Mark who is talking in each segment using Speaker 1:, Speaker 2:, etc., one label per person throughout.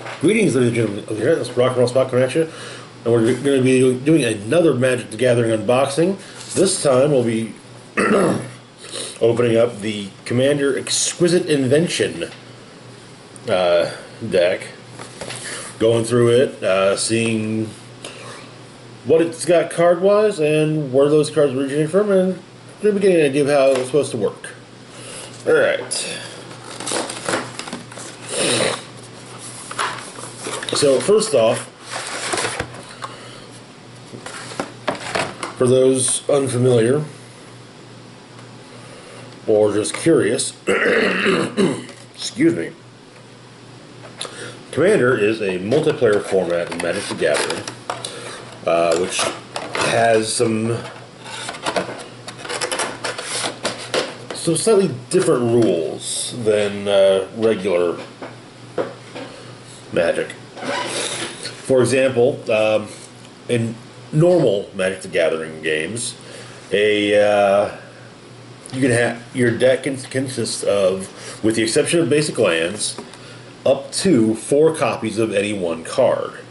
Speaker 1: Greetings, ladies and gentlemen of the internet. This is Rock and Roll Spot coming at you, and we're going to be doing another Magic the Gathering unboxing. This time we'll be opening up the Commander Exquisite Invention deck, going through it, seeing what it's got card-wise and where those cards originate from, and we're getting an idea of how it's supposed to work. Alright. So first off, for those unfamiliar or just curious, excuse me, Commander is a multiplayer format in Magic the Gathering, which has some slightly different rules than regular Magic. For example, in normal Magic the Gathering games, you can have your deck consists of, with the exception of basic lands, up to 4 copies of any one card.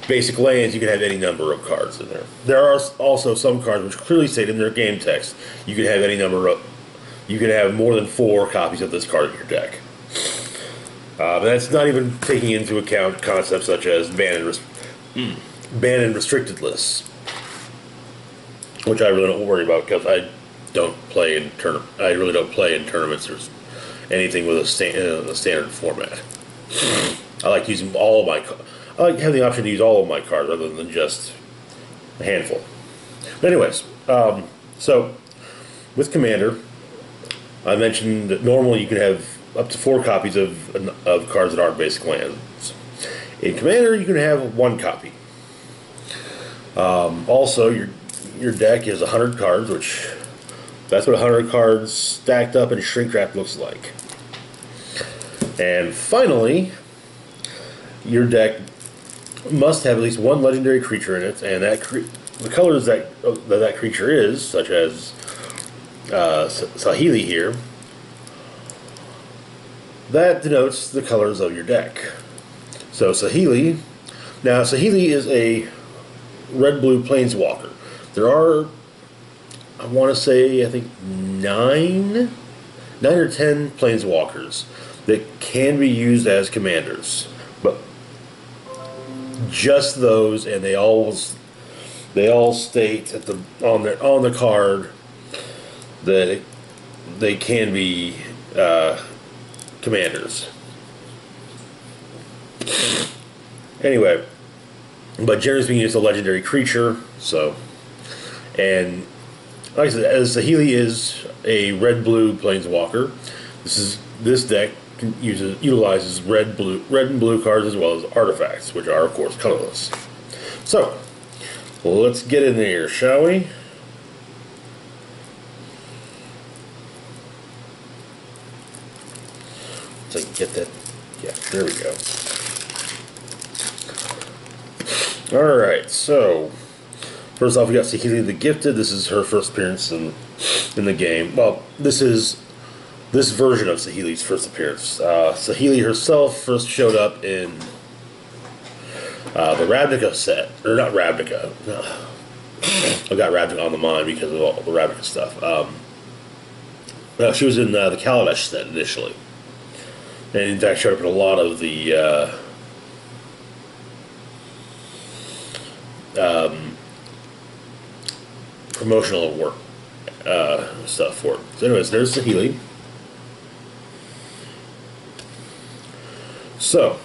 Speaker 1: Basic lands, you can have any number of cards in there. There are also some cards which clearly state in their game text you can have any number of, you can have more than 4 copies of this card in your deck. That's not even taking into account concepts such as ban and restricted lists, which I really don't worry about because I don't play in I really don't play in tournaments or anything with a standard format. I like using all of my. I like having the option to use all of my cards rather than just a handful. But anyways, so with Commander, I mentioned that normally you can have up to 4 copies of cards that aren't basic lands. In Commander, you can have 1 copy. Also, your deck is 100 cards, which that's what 100 cards stacked up in shrink wrap looks like. And finally, your deck must have at least 1 legendary creature in it, and the colors that creature is, such as Saheeli here, that denotes the colors of your deck. So Saheeli, now Saheeli is a red-blue planeswalker. There are, I want to say, I think 9 or 10 planeswalkers that can be used as commanders, but just those, and they all state at on the card that they can be commanders. Anyway, but generally speaking, it's a legendary creature. So, and like I said, as Saheeli is a red-blue planeswalker, this deck utilizes red and blue cards as well as artifacts, which are of course colorless. So, let's get in there, shall we? So I can get that. Yeah, there we go. Alright, so first off we got Saheeli the Gifted. This is her first appearance in the game. Well, this is this version of Saheeli's first appearance. Saheeli herself first showed up in the Ravnica set. Or not Ravnica. I've got Ravnica on the mind because of all the Ravnica stuff. She was in the Kaladesh set initially. And in fact showed up in a lot of the promotional work stuff for it. So anyways, there's Saheeli. So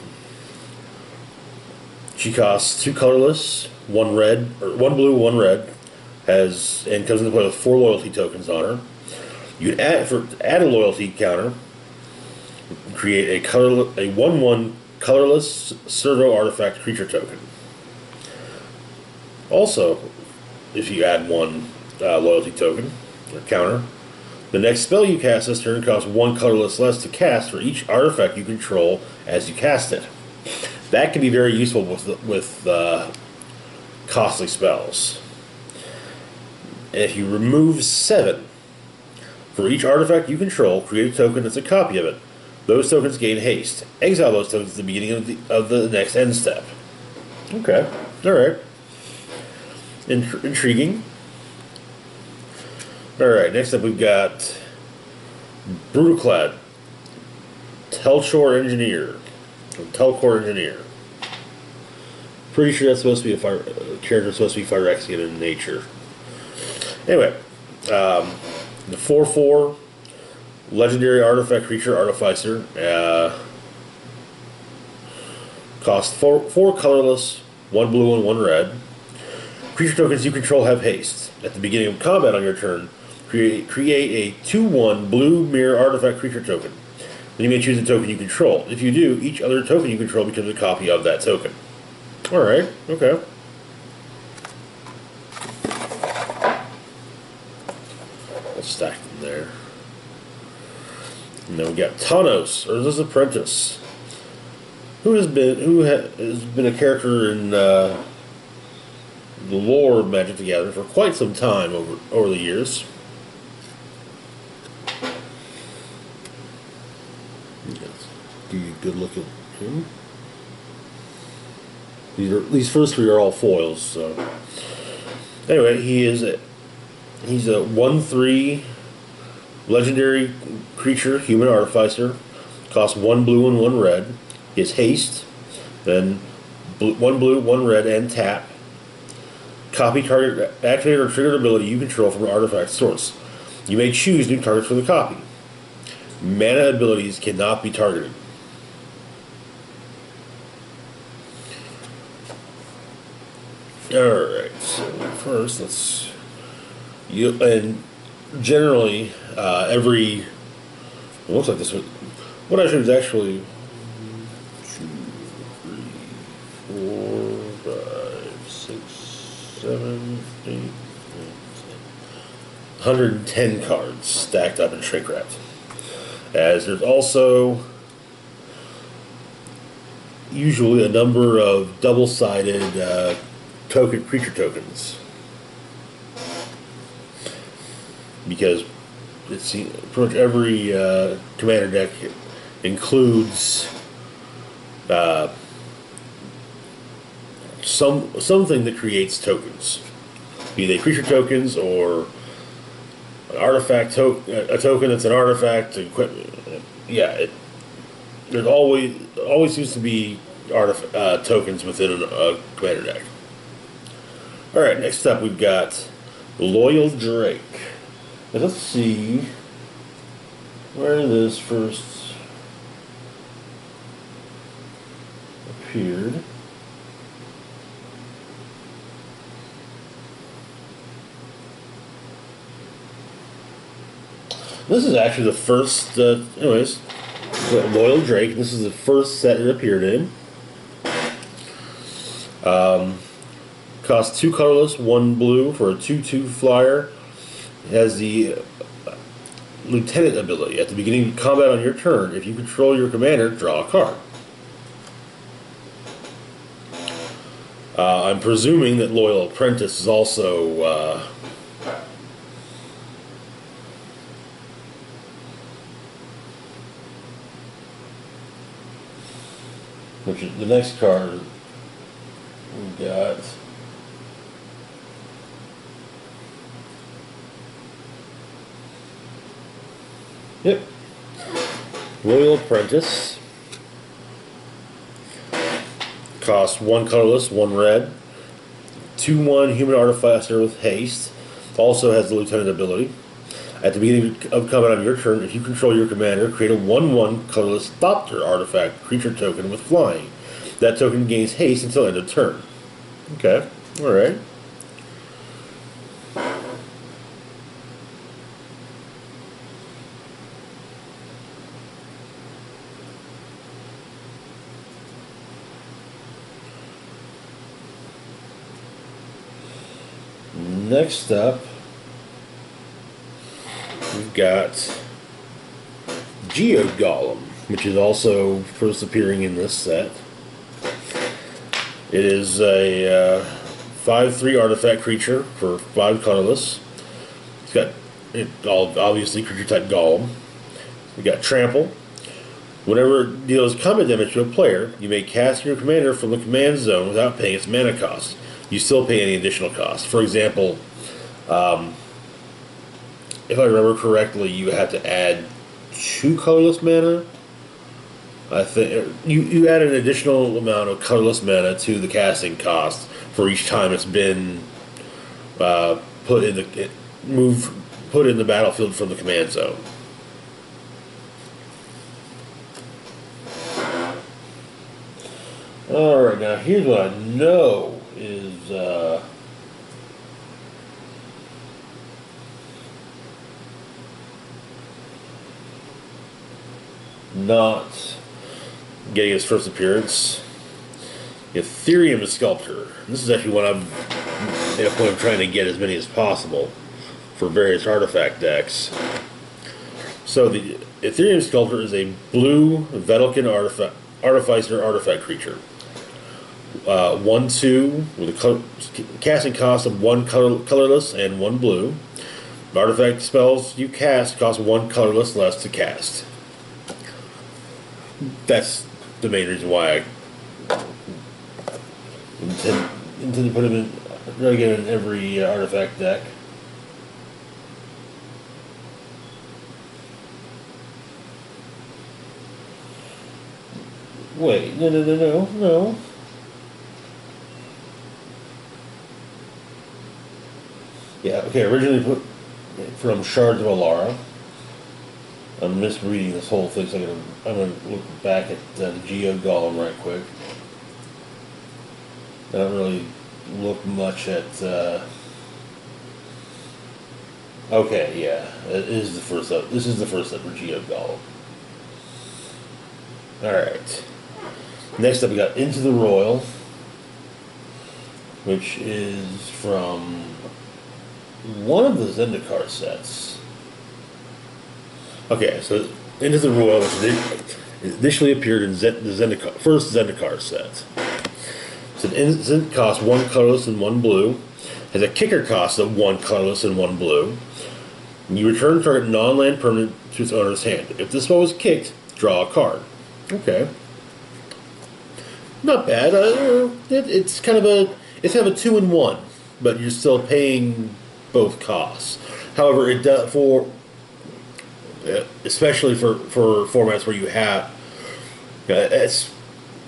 Speaker 1: she costs 2 colorless, 1 red, or 1 blue, 1 red, and comes into play with 4 loyalty tokens on her. You can add a loyalty counter, create a 1/1 colorless servo artifact creature token. Also, if you add 1 loyalty token or counter, the next spell you cast this turn costs 1 colorless less to cast for each artifact you control as you cast it. That can be very useful with costly spells. And if you remove 7, for each artifact you control, create a token that's a copy of it. Those tokens gain haste. Exile those tokens at the beginning of the next end step. Okay. Alright. Intriguing. Alright, next up we've got Brutalclad. Telchor Engineer. Telchor Engineer. Pretty sure that's supposed to be a character supposed to be Phyrexian in nature. Anyway, the 4/4 legendary artifact creature Artificer costs four colorless, 1 blue and 1 red. Creature tokens you control have haste. At the beginning of combat on your turn, create a 2/1 blue mirror artifact creature token. Then you may choose a token you control. If you do, each other token you control becomes a copy of that token. Alright, okay. Let's stack them there. And then we got Tanos, Urza's Apprentice, who has been a character in the lore of Magic the Gathering for quite some time over the years. Give you a good look at him. These first three are all foils. So anyway, he's a 1/3 legendary creature, human artificer. Costs 1 blue and 1 red. He has haste, then 1 blue, 1 red, and tap. Copy target activated or triggered ability you control from an artifact source. You may choose new targets for the copy. Mana abilities cannot be targeted. Alright, so first and generally every, it looks like this one, what I should is actually 2, 3, 4, 5, 6, 7, 8, 9, 10, 110 cards stacked up and shrink wrapped. As there's also usually a number of double-sided creature tokens, because it's pretty much every commander deck includes something that creates tokens, be they creature tokens or an artifact a token that's an artifact equipment. Yeah, there's always seems to be tokens within a commander deck. Alright, next up we've got Loyal Drake. Now let's see where this first appeared. This is actually the first, anyways, Loyal Drake. This is the first set it appeared in. Costs 2 colorless, 1 blue for a 2/2 flyer. It has the Lieutenant ability. At the beginning of combat on your turn, if you control your commander, draw a card. I'm presuming that Loyal Apprentice is also which is the next card we got. Yep. Loyal Apprentice. Costs 1 colorless, 1 red. 2/1 human artificer with haste. Also has the Lieutenant ability. At the beginning of combat on your turn, if you control your commander, create a 1/1 colorless Thopter artifact creature token with flying. That token gains haste until end of turn. Okay, alright. Next up, we've got Geode Golem, which is also first appearing in this set. It is a 5/3 artifact creature for 5 colorless. It's got obviously creature type Golem. We got Trample. Whenever it deals combat damage to a player, you may cast your commander from the command zone without paying its mana cost. You still pay any additional cost. For example, if I remember correctly, you have to add 2 colorless mana. I think you add an additional amount of colorless mana to the casting cost for each time it's been put in the battlefield from the command zone. All right, now here's what I know is not getting his first appearance. Ethereum Sculptor. This is actually what I'm at a point of trying to get as many as possible for various artifact decks. So the Ethereum Sculptor is a blue Vedalken Artificer artifact creature. 1/2 with a casting cost of 1 colorless and 1 blue. Artifact spells you cast cost 1 colorless less to cast. That's the main reason why I intend to put him in, try to get him in every artifact deck. Wait, no. Yeah, okay, originally put from Shards of Alara. I'm misreading this whole thing, so I'm gonna look back at the Geo Golem right quick. I don't really look much at. Okay, yeah, it is the first up. This is the first up for Geo Golem. All right. Next up, we got Into the Royal, which is from one of the Zendikar sets. Okay, so Into the Royal, which initially appeared in the first Zendikar set. So the instant costs 1 colorless and 1 blue. Has a kicker cost of 1 colorless and 1 blue. And you return target non-land permanent to its owner's hand. If this spell was kicked, draw a card. Okay. Not bad. It's kind of a 2-in-1, but you're still paying both costs. However, it does especially for formats where you have it's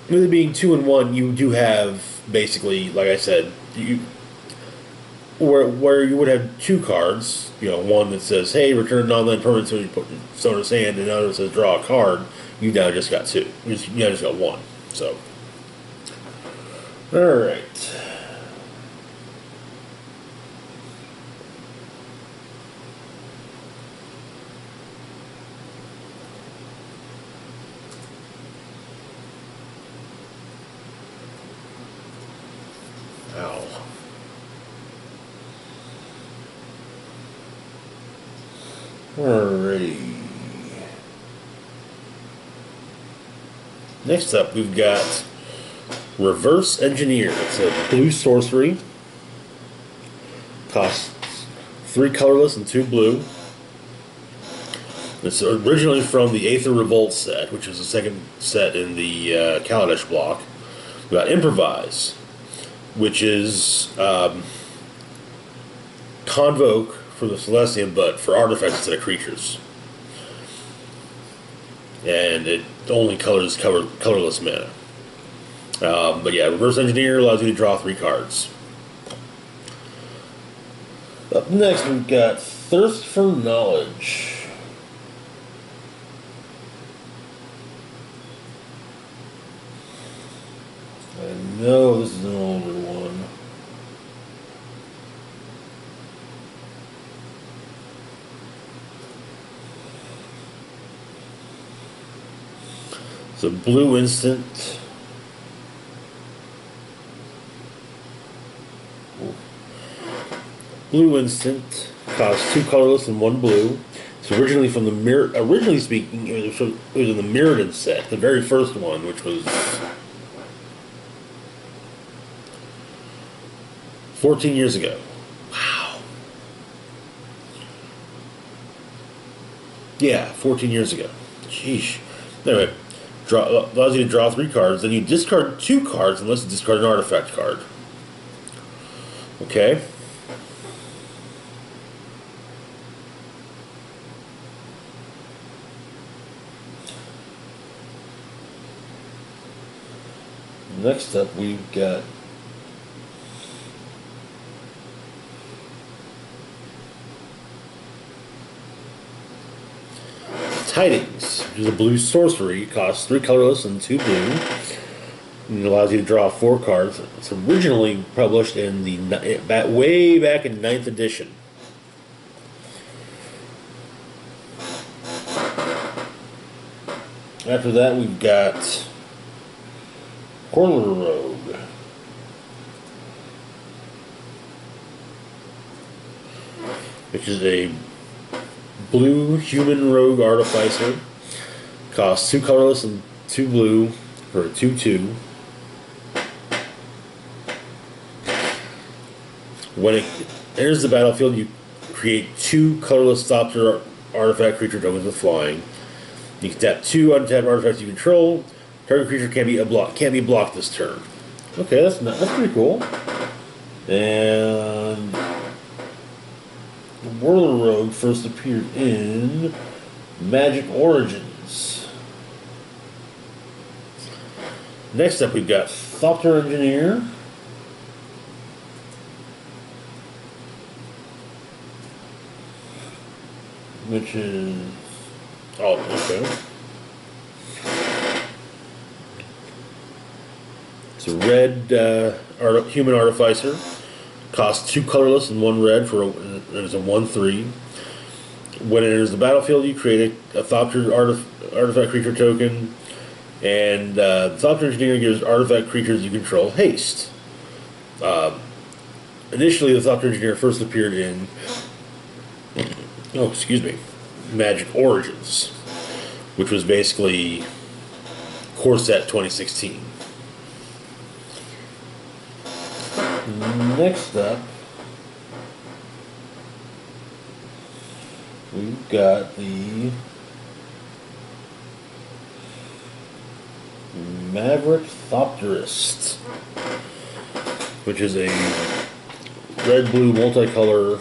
Speaker 1: with it being 2-in-1, you do have basically, like I said, where you would have 2 cards, one that says, hey, return non-land permanent to its owner's hand, and another that says draw a card. You now just got 2. You now just got 1. So, all right. Ow. Alrighty. Next up, we've got Reverse Engineer. It's a blue sorcery. Costs 3 colorless and 2 blue. It's originally from the Aether Revolt set, which is the second set in the Kaladesh block. We've got Improvise, which is Convoke for the Celestian, but for artifacts instead of creatures. And it only colors colorless mana. But yeah, Reverse Engineer allows you to draw 3 cards. Up next, we've got Thirst for Knowledge. I know this is an older one. It's a blue instant. Blue instant costs 2 colorless and 1 blue. It's originally from the originally speaking, it was in the Mirrodin set, the very first one, which was 14 years ago. Wow. Yeah, 14 years ago. Sheesh. Anyway, allows you to draw 3 cards. Then you discard 2 cards unless you discard an artifact card. Okay. Next up, we've got Tidings, which is a blue sorcery. It costs 3 colorless and 2 blue. And it allows you to draw 4 cards. It's originally published in the way back in 9th edition. After that, we've got Horler Rogue, which is a blue human rogue artificer. Costs 2 colorless and 2 blue for a 2/2. When it enters the battlefield, you create 2 colorless Thopter artifact creature tokens with flying. You can tap 2 untapped artifacts you control. Target creature can't be blocked this turn. Okay, that's pretty cool. And the Whirler Rogue first appeared in Magic Origins. Next up, we've got Thopter Engineer, which is okay. It's a red human artificer. Costs 2 colorless and 1 red for it's a 1/3. When it enters the battlefield, you create a Thopter artifact creature token, and Thopter Engineer gives artifact creatures you control haste. Initially, the Thopter Engineer first appeared in Magic Origins, which was basically Core Set 2016. Next up, we've got the Maverick Thopterist, which is a red-blue multicolor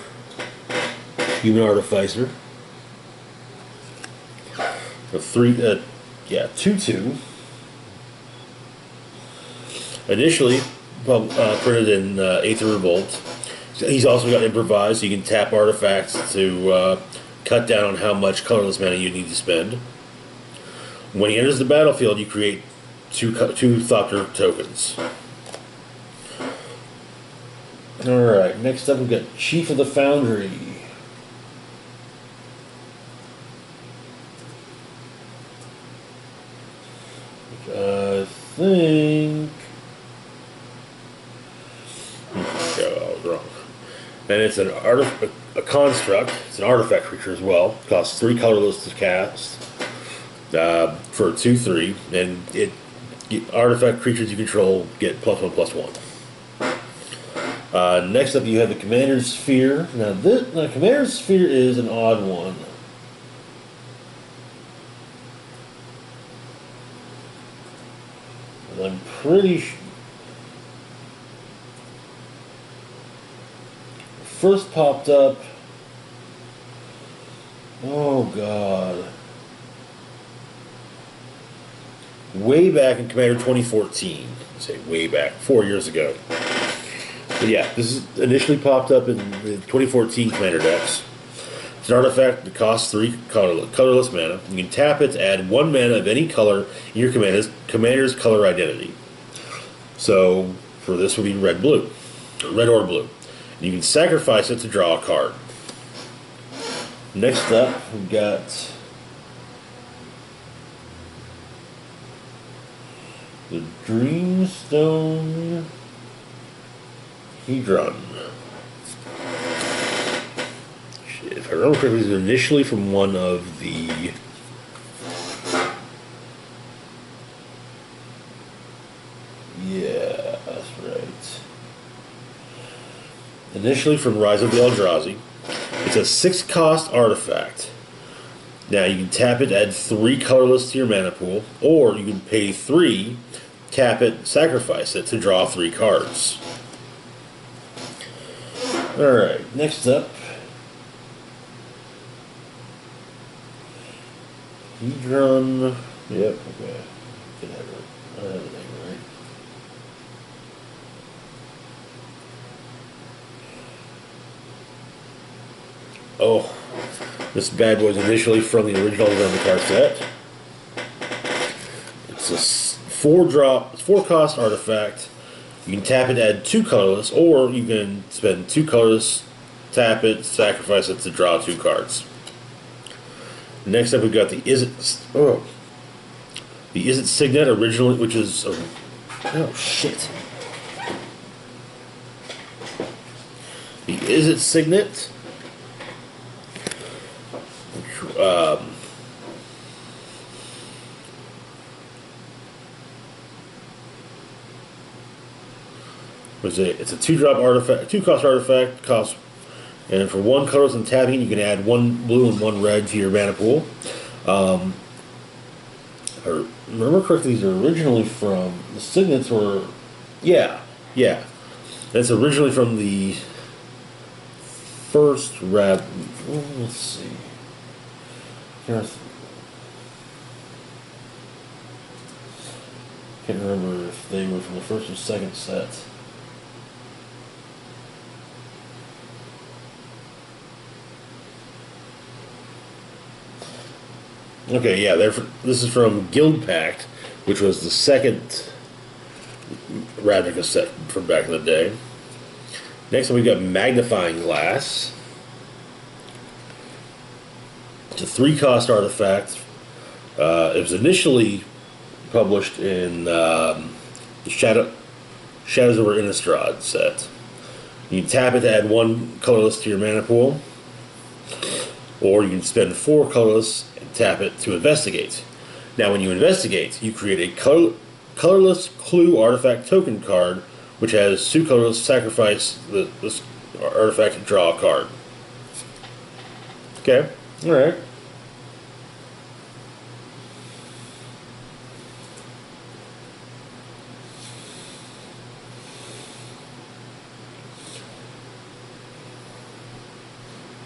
Speaker 1: human artificer. A 2/2. Initially printed in Aether Revolt. He's also got Improvise, so you can tap artifacts to cut down on how much colorless mana you need to spend. When he enters the battlefield, you create 2 Thopter tokens. Alright, next up we've got Chief of the Foundry. Which I think... I was wrong. And it's a construct. It's an artifact creature as well. Costs 3 colorless to cast for a 2/3, and artifact creatures you control get +1/+1. Next up, you have the Commander's Sphere. Now, Commander's Sphere is an odd one. I'm pretty sure. First popped up. Oh God. Way back in Commander 2014. I say way back, 4 years ago. But yeah, this is initially popped up in the 2014 Commander decks. It's an artifact that costs 3 colorless mana. You can tap it to add 1 mana of any color in your commander's color identity. So for this would be red or blue. You can sacrifice it to draw a card. Next up, we've got the Dreamstone Hedron. If I remember correctly, it was initially from one of the that's right. Initially from Rise of the Eldrazi. It's a 6-cost artifact. Now you can tap it to add 3 colorless to your mana pool, or you can pay 3, tap it, sacrifice it to draw 3 cards. Alright, next up. Hedron. Yep, okay. Get everything right. Oh, this bad boy's initially from the original Zendikar set. It's a 4-drop, 4-cost artifact. You can tap it to add 2 colorless, or you can spend 2 colorless, tap it, sacrifice it to draw 2 cards. Next up, we've got the Izzet Signet originally, which is oh shit. The Izzet Signet, which, it's a 2-drop artifact, 2-cost artifact, costs. And for 1 colorless and tapping, you can add 1 blue and 1 red to your mana pool. If I remember correctly, these are originally from the signets were, yeah. That's originally from the first rad. Let's see. Can't remember if they were from the first or second set. Okay, yeah, this is from Guild Pact, which was the second Ravnica set from back in the day. Next up, we got Magnifying Glass. It's a 3-cost artifact. It was initially published in the Shadows over Innistrad set. You can tap it to add 1 colorless to your mana pool, or you can spend 4 colorless and tap it to investigate. Now, when you investigate, you create a colorless clue artifact token card, which has 2 colorless, sacrifice this artifact to draw a card. Okay, alright.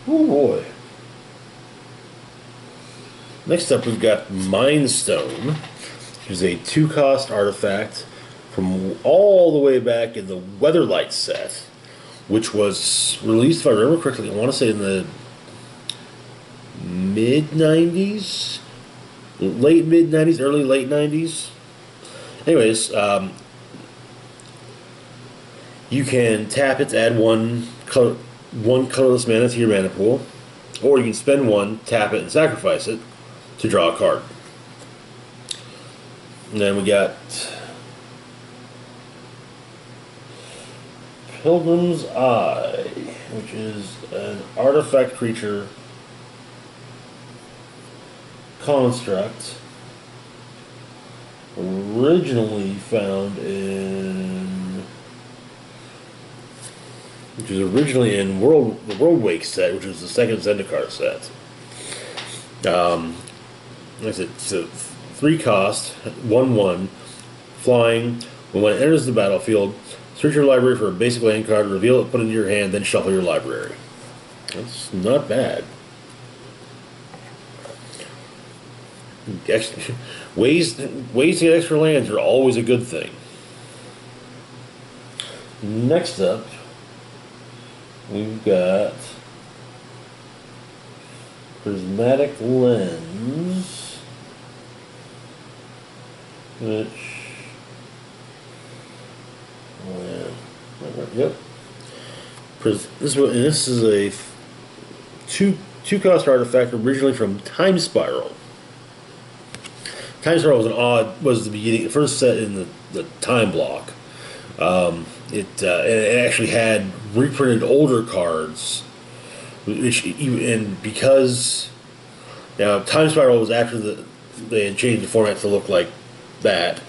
Speaker 1: Oh boy. Next up, we've got Mind Stone, which is a 2-cost artifact from all the way back in the Weatherlight set, which was released, if I remember correctly, I want to say in the mid-90s? Late mid-90s, early late 90s. Anyways, you can tap it to add 1 colorless mana to your mana pool, or you can spend 1, tap it, and sacrifice it to draw a card. And then we got Pilgrim's Eye, which is an artifact creature construct originally found in, which was originally in the Worldwake set, which was the second Zendikar set. It's a 3-cost, 1/1, flying. When it enters the battlefield, search your library for a basic land card, reveal it, put it into your hand, then shuffle your library. That's not bad. Ways to get extra lands are always a good thing. Next up, we've got Prismatic Lens, which, yep. This is a 2-cost artifact originally from Time Spiral. Time Spiral was the beginning, the first set in the time block. It actually had reprinted older cards, and because now Time Spiral was after they had changed the format to look like that,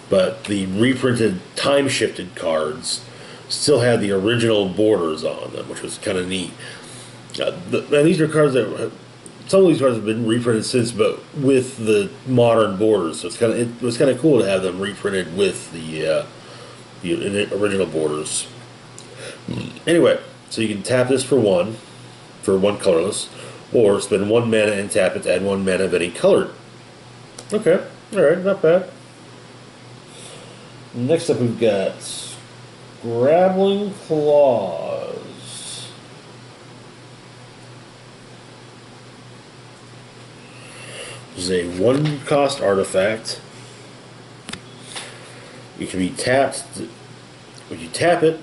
Speaker 1: but the reprinted time shifted cards still had the original borders on them, which was kind of neat. And these are cards that some of these cards have been reprinted since, but with the modern borders. So it was kind of cool to have them reprinted with the original borders. Anyway, so you can tap this for one colorless, or spend 1 mana and tap it to add 1 mana of any colored. Okay, all right, not bad. Next up, we've got Grappling Claws. This is a 1-cost artifact. It can be tapped. When you tap it,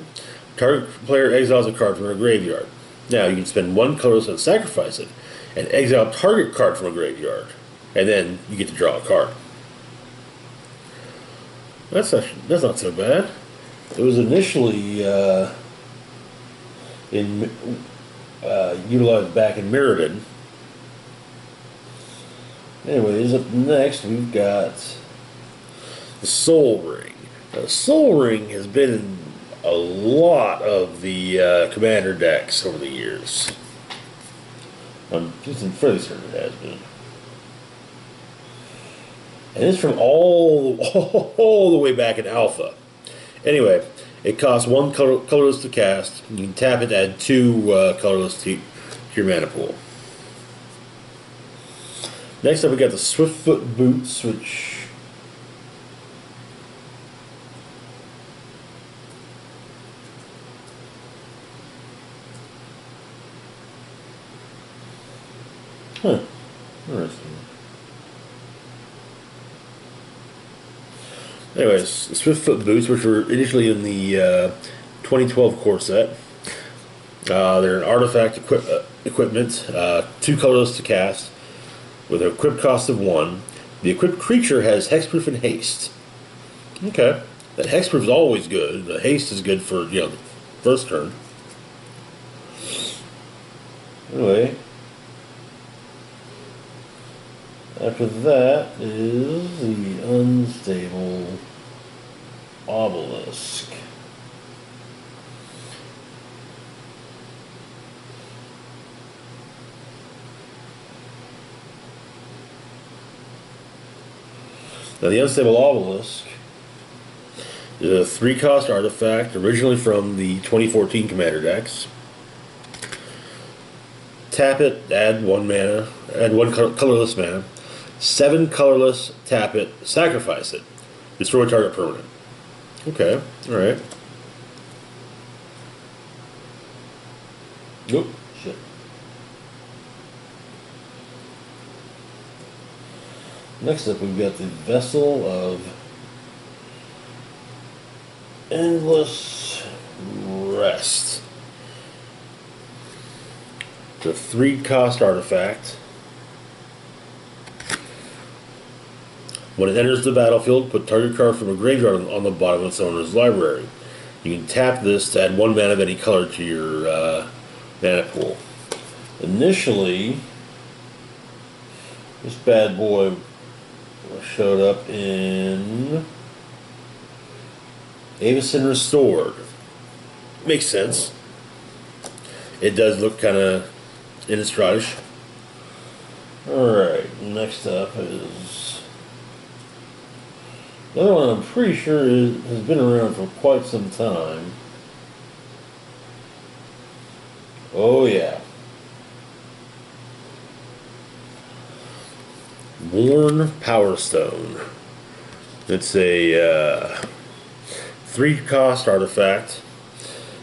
Speaker 1: target player exiles a card from their graveyard. Now you can spend 1 colorless and sacrifice it, and exile target card from a graveyard, and then you get to draw a card. That's not so bad. It was initially utilized back in Mirrodin. Anyways, up next we've got the Soul Ring. Now, the Soul Ring has been in a lot of the Commander decks over the years. I'm just fairly certain it has been. And it's from all the way back in Alpha. Anyway, it costs 1 colorless to cast. You can tap it to add 2 colorless to your mana pool. Next up, we got the Swiftfoot Boots, which interesting. Anyways, Swiftfoot Boots, which were initially in the 2012 core set. They're an artifact equipment, 2 colorless to cast, with an equip cost of 1. The equipped creature has hexproof and haste. Okay, that hexproof is always good. The haste is good for the first turn. Anyway. After that is the Unstable Obelisk. Now the Unstable Obelisk is a 3-cost artifact originally from the 2014 Commander decks. Tap it, add 1 mana, add 1 colorless mana. 7 colorless, tap it, sacrifice it. Destroy target permanent. Okay, alright. Nope, shit. Next up, we've got the Vessel of Endless Rest. It's a 3-cost artifact. When it enters the battlefield, put target card from a graveyard on the bottom of its owner's library. You can tap this to add 1 mana of any color to your mana pool. Initially, this bad boy showed up in Avacyn Restored. Makes sense. It does look kind of Innistradish. Alright, next up is another one I'm pretty sure has been around for quite some time. Oh yeah. Worn Power Stone. It's a 3-cost artifact.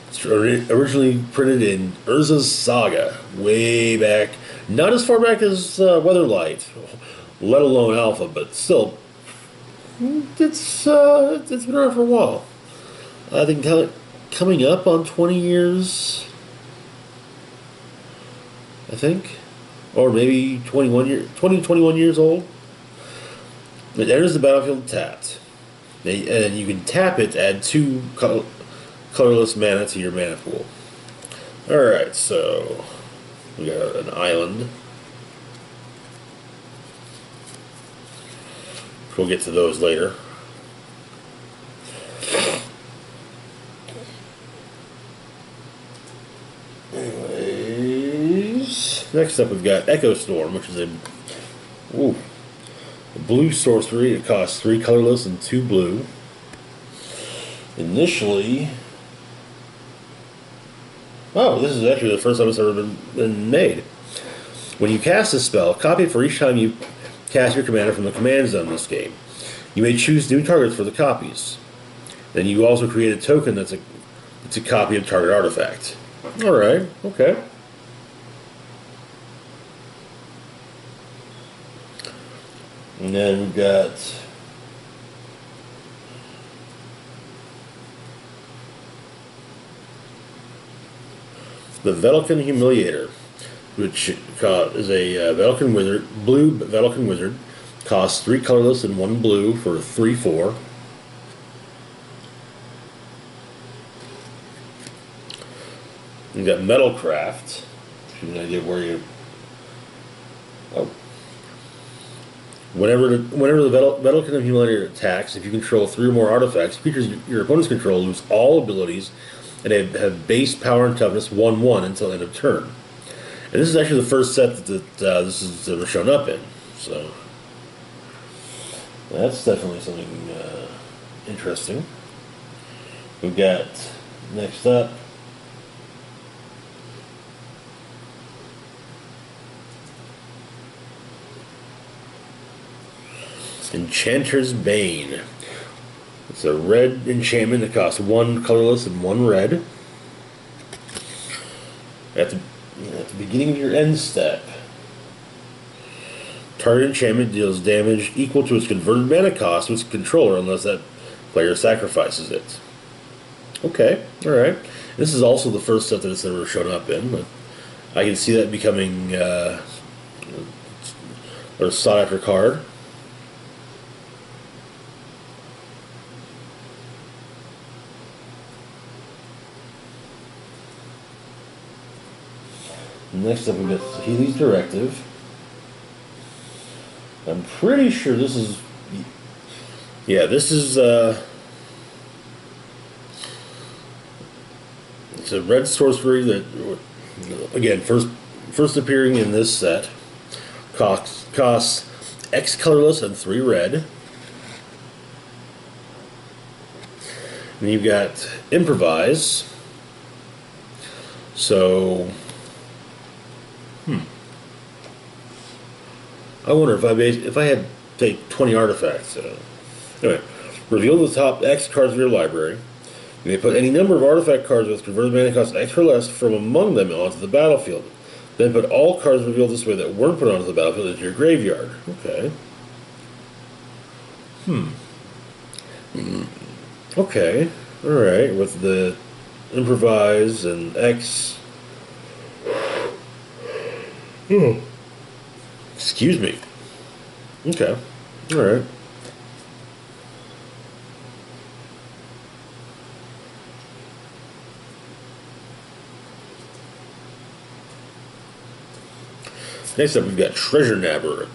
Speaker 1: It's originally printed in Urza's Saga, way back, not as far back as Weatherlight, let alone Alpha, but still, it's been around for a while. I think coming up on 20 years, I think, or maybe 21 years old. It enters the battlefield tapped, and you can tap it to add 2 colorless mana to your mana pool. Alright, so we got an island. We'll get to those later. Anyways, Next up, we've got Echo Storm, which is a blue sorcery. It costs 3 colorless and 2 blue. Initially, this is actually the first time it's ever been made. When you cast a spell, copy it for each time you cast your commander from the command zone in this game. You may choose new targets for the copies. Then you also create a token that's a copy of target artifact. Alright, okay. And then we've got the Veldkin Humiliator, which is a Veldkin Wizard, blue Veldkin Wizard, costs 3 colorless and 1 blue for 3/4. You've got Metalcraft. Give you an idea of where you. Oh. Whenever the Veldkin Humiliator attacks, if you control 3 or more artifacts, creatures your opponents control lose all abilities and they have base power and toughness 1/1 until end of turn. And this is actually the first set that this has ever shown up in. So that's definitely something interesting. We've got next up Enchanter's Bane. It's a red enchantment that costs 1 colorless and 1 red. At the beginning of your end step, target enchantment deals damage equal to its converted mana cost to its controller unless that player sacrifices it. Okay, alright. This is also the first set that it's ever shown up in, but I can see that becoming a sought after card. Next up, we've got Healy's Directive. I'm pretty sure this is. Yeah, this is. It's a red sorcery that, again, first appearing in this set, costs X colorless and 3 red. And you've got Improvise. So. I wonder if I had, say, 20 artifacts. Anyway, reveal the top X cards of your library. You may put any number of artifact cards with converted mana cost X or less from among them onto the battlefield. Then put all cards revealed this way that weren't put onto the battlefield into your graveyard. Okay. Okay. Alright, with the Improvise and X. Excuse me. Okay. Alright. Next up, we've got Treasure Nabber.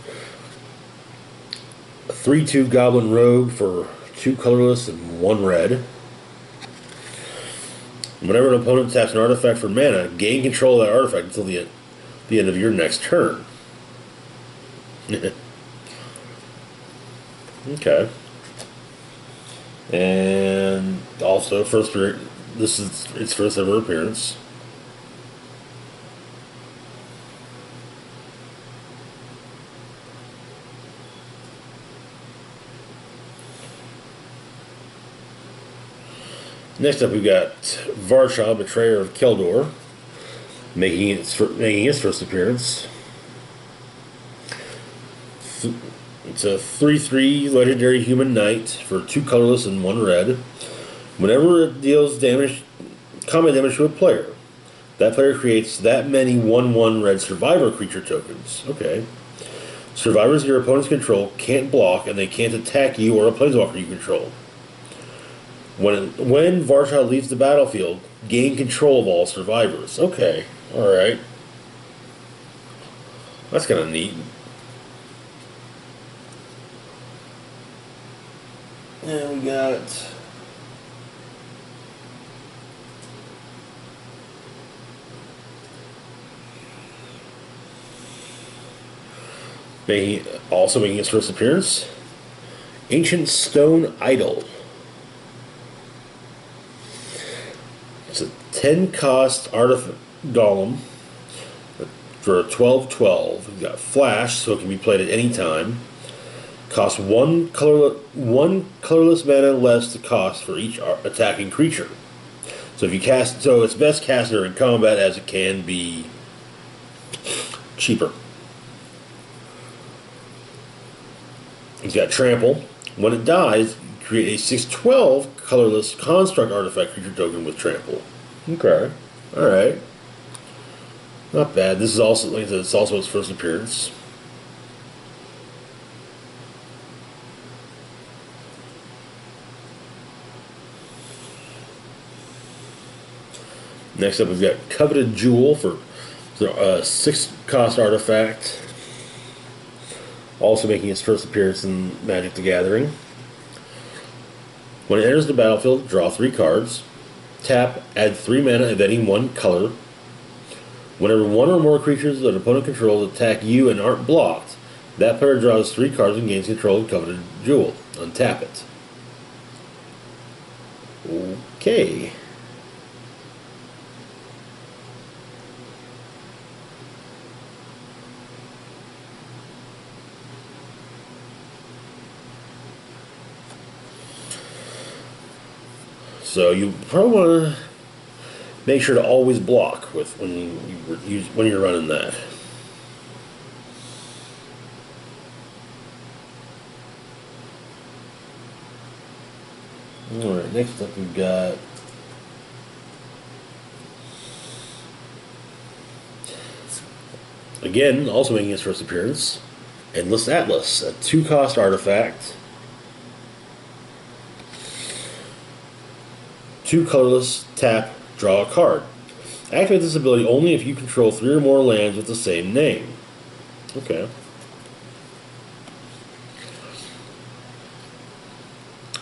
Speaker 1: A 3/2 Goblin Rogue for 2 colorless and 1 red. Whenever an opponent taps an artifact for mana, gain control of that artifact until the end of your next turn. Okay. And also, this is its first ever appearance. Next up, we've got Varshal, Betrayer of Keldor, making its first appearance. It's a 3/3 legendary human knight for 2 colorless and 1 red. Whenever it deals combat damage to a player, that player creates that many 1/1 red survivor creature tokens. Okay. Survivors your opponents control can't block, and they can't attack you or a planeswalker you control. When Varshal leaves the battlefield, gain control of all survivors. Okay, alright. That's kind of neat. And we got Also making its first appearance, Ancient Stone Idol. It's a 10 cost artifact golem for a 12/12. You've got flash, so it can be played at any time. Costs one colorless mana less to cost for each attacking creature. So if you cast, so it's best cast during combat, as it can be cheaper. He's got trample. When it dies, you create a 6/12 colorless construct artifact creature token with trample. Okay, all right, not bad. This is also, like I said, it's also its first appearance. Next up, we've got Coveted Jewel for a 6 cost artifact. Also making its first appearance in Magic the Gathering. When it enters the battlefield, draw 3 cards. Tap, add 3 mana of any one color. Whenever one or more creatures that an opponent controls attack you and aren't blocked, that player draws 3 cards and gains control of Coveted Jewel. Untap it. Okay. So you probably want to make sure to always block with when you're running that. All right, next up we've got again, also making its first appearance, Endless Atlas, a 2 cost artifact. 2 colorless, tap, draw a card. Activate this ability only if you control 3 or more lands with the same name. Okay.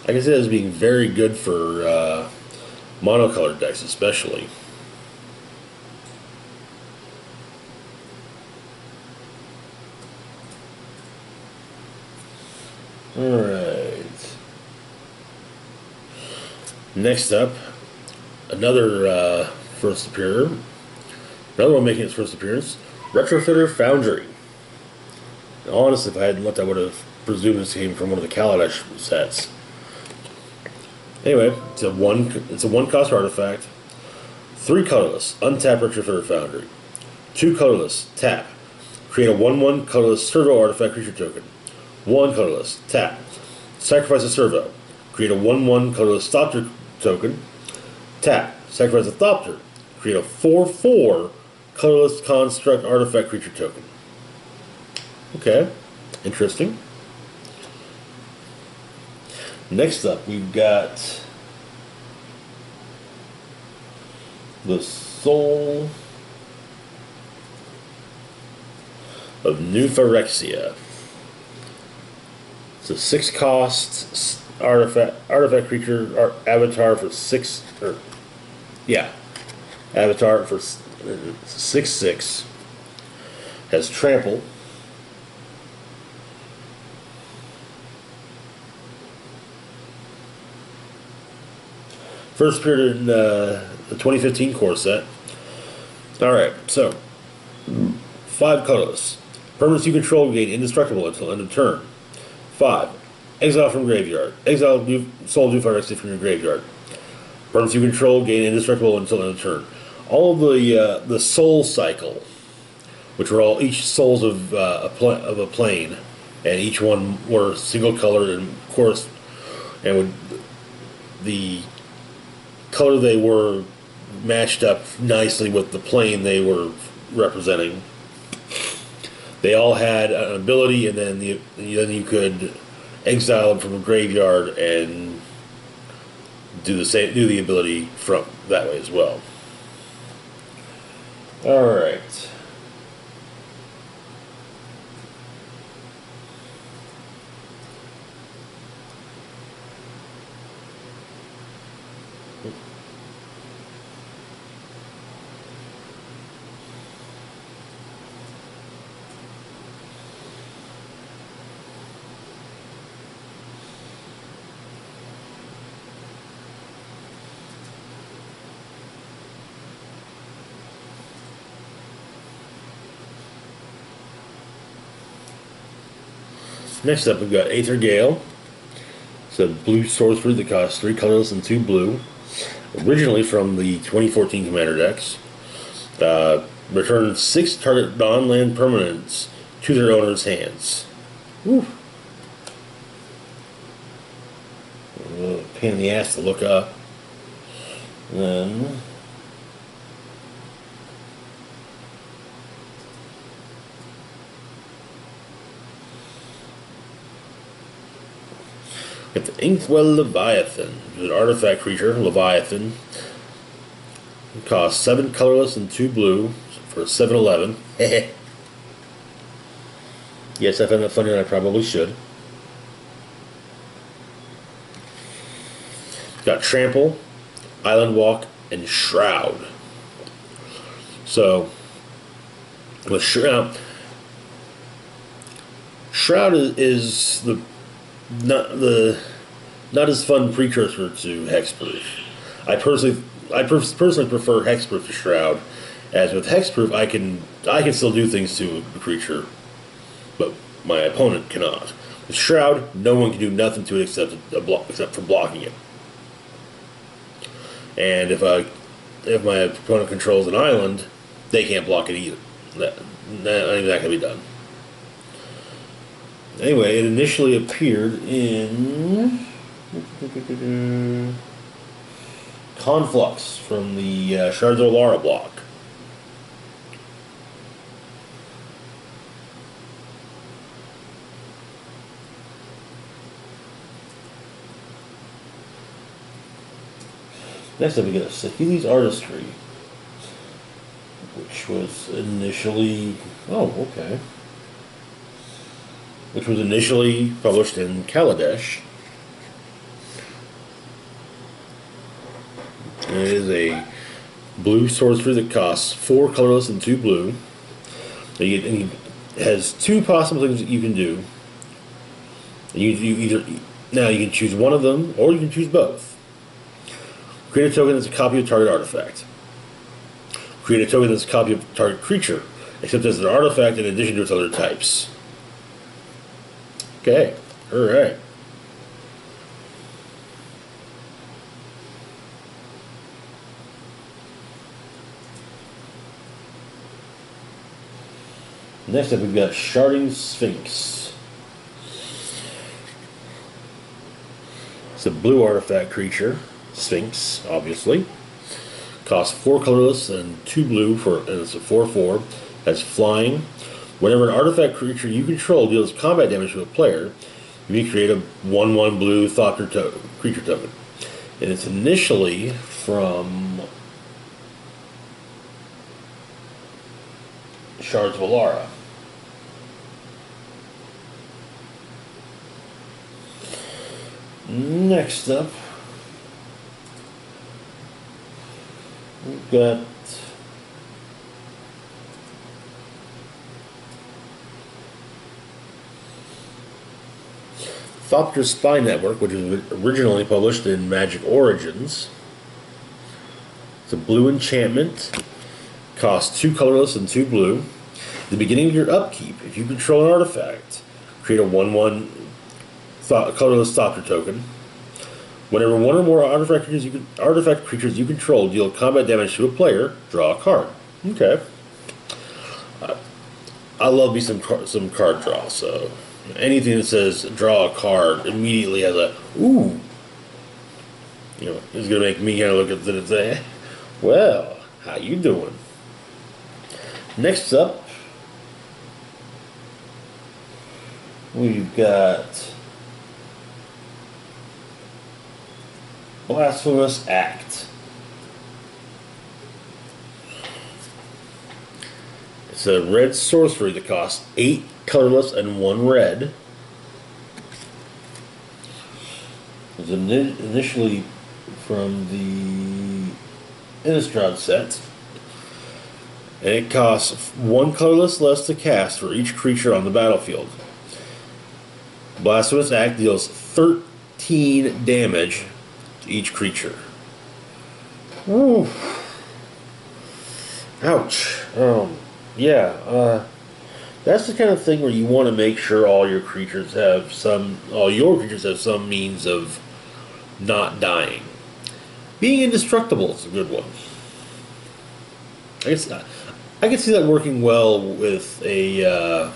Speaker 1: I can see that as being very good for monocolored decks, especially. Alright. Next up, another first appearer. Another one making its first appearance, Retrofitter Foundry. Honestly, if I hadn't looked, I would have presumed this came from one of the Kaladesh sets. Anyway, it's a one cost artifact. 3 colorless, untap Retrofitter Foundry. 2 colorless, tap. Create a 1/1 colorless servo artifact creature token. 1 colorless, tap. Sacrifice a servo. Create a 1/1 colorless Thopter token. Tap. Sacrifice a Thopter. Create a 4/4 colorless construct artifact creature token. Okay, interesting. Next up, we've got the Soul of New Phyrexia. It's a 6 cost artifact creature avatar for 6 avatar for 6/6. Has trample. First appeared in the 2015 core set. Alright, so 5 colorless. Permanents you control gain indestructible until end of turn. 5. Exile from graveyard. Exile Soul of New Phyrexia from your graveyard. Permanents you control gain indestructible until end of turn. All of the soul cycle, which were all each souls of a plane, and each one were single colored, and of course, and would the color they were matched up nicely with the plane they were representing. They all had an ability, and then you could exile them from a graveyard and do the ability from that way as well. All right. Next up, we've got Aether Gale. It's a blue sorcery that costs 3 colorless and 2 blue. Originally from the 2014 Commander decks. Return 6 target non-land permanents to their owner's hands. Woo. Pain in the ass to look up. Then got the Inkwell Leviathan. It's an artifact creature, Leviathan. It costs 7 colorless and 2 blue for 7/11. Yes, I find that funny and I probably should. Got Trample, Island Walk, and Shroud. So, with Shroud is the not as fun precursor to Hexproof. I personally prefer Hexproof to Shroud, as with Hexproof I can still do things to a creature, but my opponent cannot. With Shroud, no one can do nothing to it except for blocking it. And if my opponent controls an island, they can't block it either. That can be done. Anyway, it initially appeared in Conflux from the Shards of Alara block. Next up we got Saheeli's Artistry, which was initially published in Kaladesh. And it is a blue sorcery that costs 4 colorless and 2 blue. It has 2 possible things that you can do. You can choose one of them, or you can choose both. Create a token that's a copy of target artifact. Create a token that's a copy of target creature, except as an artifact in addition to its other types. Okay, alright. Next up we've got Sharding Sphinx. It's a blue artifact creature. Sphinx, obviously. Costs 4 colorless and 2 blue and it's a 4/4. Has flying. Whenever an artifact creature you control deals combat damage to a player, you may create a 1/1 blue creature token. And it's initially from Shards of Alara. Next up, we've got Thopter Spy Network, which was originally published in Magic Origins. It's a blue enchantment. Costs 2 colorless and 2 blue. At the beginning of your upkeep, if you control an artifact, create a 1/1 colorless Thopter token. Whenever one or more artifact creatures you control deal combat damage to a player, draw a card. Okay. I love me some card draw, so anything that says draw a card immediately has a ooh. It's gonna make me kind of look at it and say, well, how you doing? Next up, we've got Blasphemous Act. It's a red sorcery that costs 8 colorless and 1 red. It was initially from the Innistrad set. And it costs 1 colorless less to cast for each creature on the battlefield. Blasphemous Act deals 13 damage to each creature. Ooh. Ouch. Yeah. That's the kind of thing where you want to make sure all your creatures have some means of not dying. Being indestructible is a good one. I guess I can see that working well with in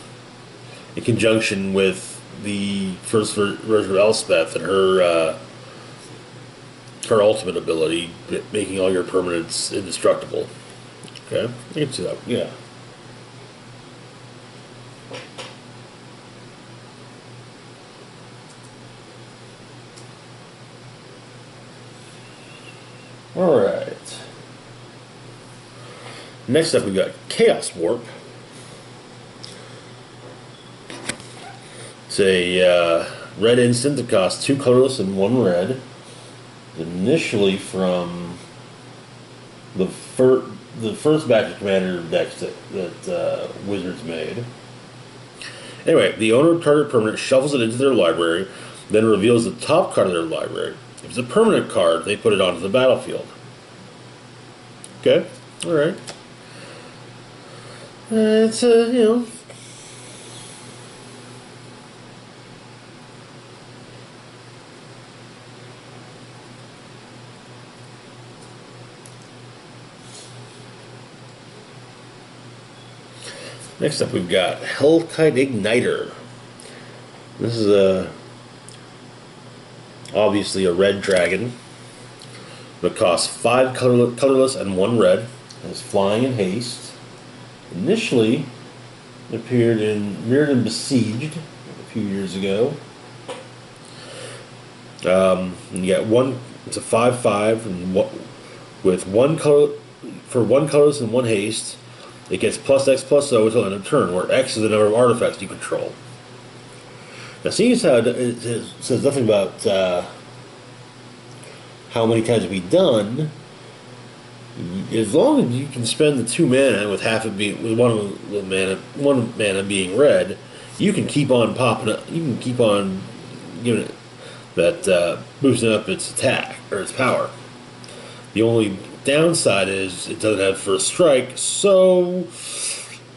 Speaker 1: conjunction with the first version of Elspeth and her ultimate ability, making all your permanents indestructible. Okay, I can see that. Yeah. All right. Next up, we've got Chaos Warp. It's a red instant that costs 2 colorless and 1 red. Initially from the first batch of Commander decks that Wizards made. Anyway, the owner of target permanent shuffles it into their library, then reveals the top card of their library. If it's a permanent card, they put it onto the battlefield. Okay, all right. It's you know. Next up, we've got Hellkite Igniter. This is obviously a red dragon. It costs 5 colorless and 1 red. It's flying and haste. Initially, it appeared in Mirrodin Besieged a few years ago. And you got one. It's a 5/5 and with 1 color for 1 colorless and 1 haste. It gets +X+O until end of turn, where X is the number of artifacts you control. Now, seeing as how it says nothing about how many times it be done, as long as you can spend the 2 mana with half it being with one mana being red, you can keep on popping up. You can keep on giving it that boosting up its attack or its power. The only downside is it doesn't have first strike, so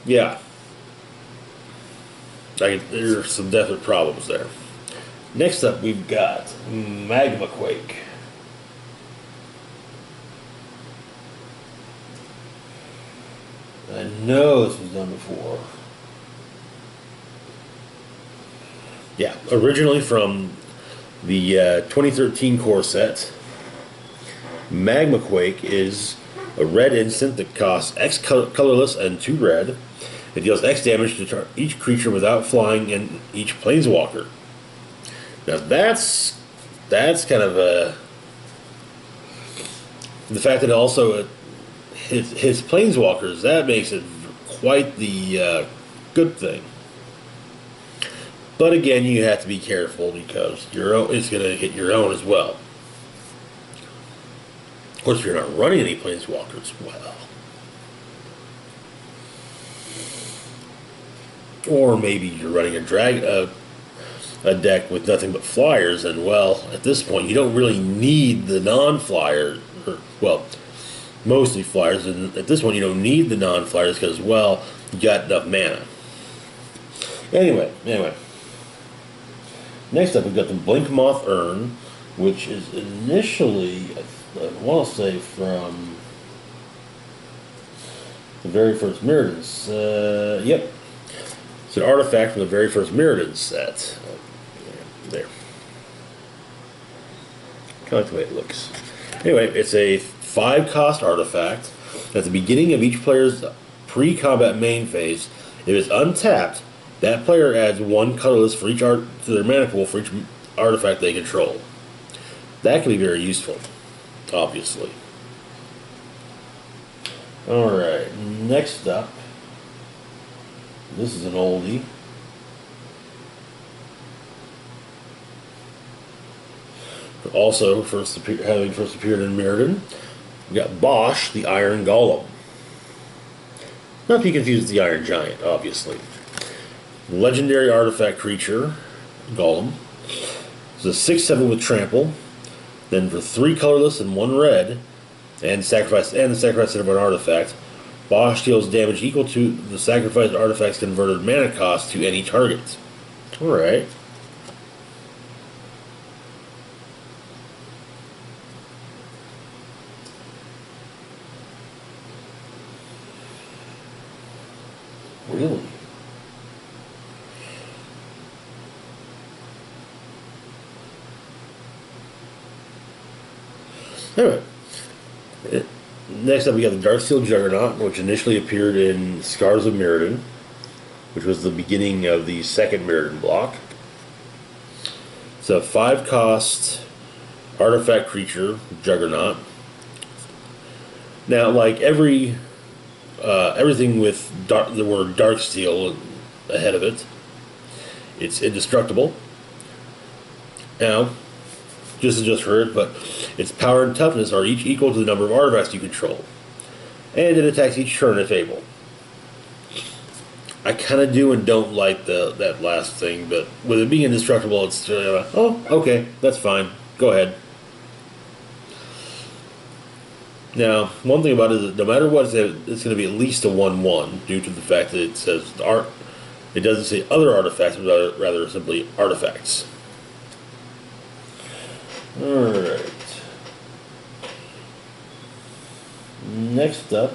Speaker 1: yeah, there are some definite problems there. Next up, we've got Magma Quake. I know this was done before. Yeah, originally from the 2013 core set. Magma Quake is a red instant that costs X colorless and 2 red. It deals X damage to each creature without flying and each planeswalker. Now that's kind of a... The fact that it also his planeswalkers, that makes it quite the good thing. But again, you have to be careful because it's going to hit your own as well. Of course, if you're not running any planeswalkers, well. Or maybe you're running a deck with nothing but flyers, and well, at this point, you don't really need the non-flyers, well, mostly flyers, and at this point, you don't need the non-flyers because, well, you got enough mana. Anyway. Next up, we've got the Blinkmoth Urn, which is initially, I want to say, from the very first Mirrodin. Yep. It's an artifact from the very first Mirrodin set. There. Kind of like the way it looks. Anyway, it's a 5-cost artifact. At the beginning of each player's pre-combat main phase, if it's untapped, that player adds 1 colorless for each to their mana pool for each artifact they control. That can be very useful, obviously. Alright, next up, this is an oldie. Also, having first appeared in Mirrodin, we got Bosch, the Iron Golem. Not to be confused with the Iron Giant, obviously. Legendary artifact creature, Golem. It's a 6/7 with trample. Then for 3 colorless and 1 red, and the sacrifice of an artifact. Bosch deals damage equal to the sacrificed artifact's converted mana cost to any target. Alright. Really? Anyway. Next up, we got the Darksteel Juggernaut, which initially appeared in Scars of Mirrodin, which was the beginning of the second Mirrodin block. It's a 5-cost artifact creature, Juggernaut. Now, like everything with the word Darksteel ahead of it, it's indestructible. Now, this is just for it, but its power and toughness are each equal to the number of artifacts you control. And it attacks each turn if able. I kind of do and don't like that last thing, but with it being indestructible, it's oh, okay, that's fine. Go ahead. Now, one thing about it is that no matter what, it's going to be at least a 1/1 due to the fact that it says art. It doesn't say other artifacts, but rather simply artifacts. Alright. Next up,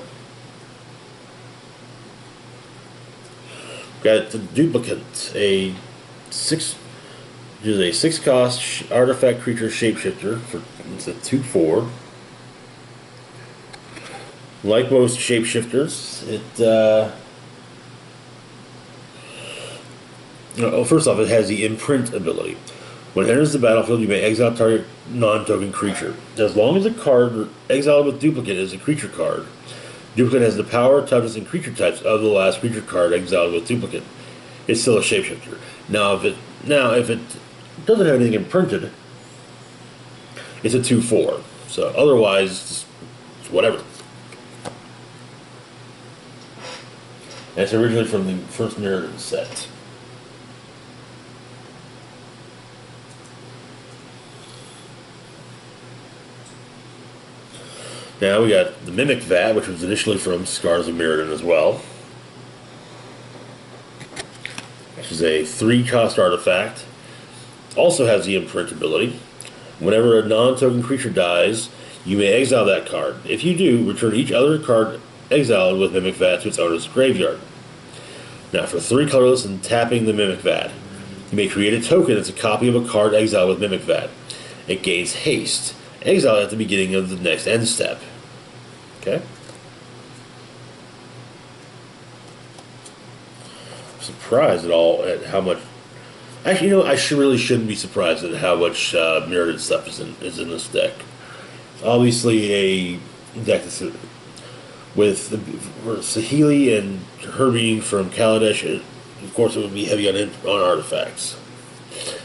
Speaker 1: got the Duplicate, a 6-cost artifact creature shapeshifter. It's a 2/4. Like most shapeshifters, first off, it has the imprint ability. When it enters the battlefield, you may exile target non-token creature. As long as a card exiled with Duplicate is a creature card, Duplicate has the power, toughness, and creature types of the last creature card exiled with Duplicate. It's still a shapeshifter. Now, if it doesn't have anything imprinted, it's a 2/4. So otherwise, it's whatever. And it's originally from the first Mirrodin set. Now we got the Mimic Vat, which was initially from Scars of Mirrodin as well. Which is a 3-cost artifact. Also has the imprint ability. Whenever a non-token creature dies, you may exile that card. If you do, return each other card exiled with Mimic Vat to its owner's graveyard. Now for 3 colorless and tapping the Mimic Vat, you may create a token that's a copy of a card exiled with Mimic Vat. It gains haste. Exile at the beginning of the next end step. Okay? I'm surprised at how much. Actually, I really shouldn't be surprised at how much Mirrodin stuff is in this deck. Obviously, a deck that's with Saheeli and her being from Kaladesh. Of course, it would be heavy on artifacts.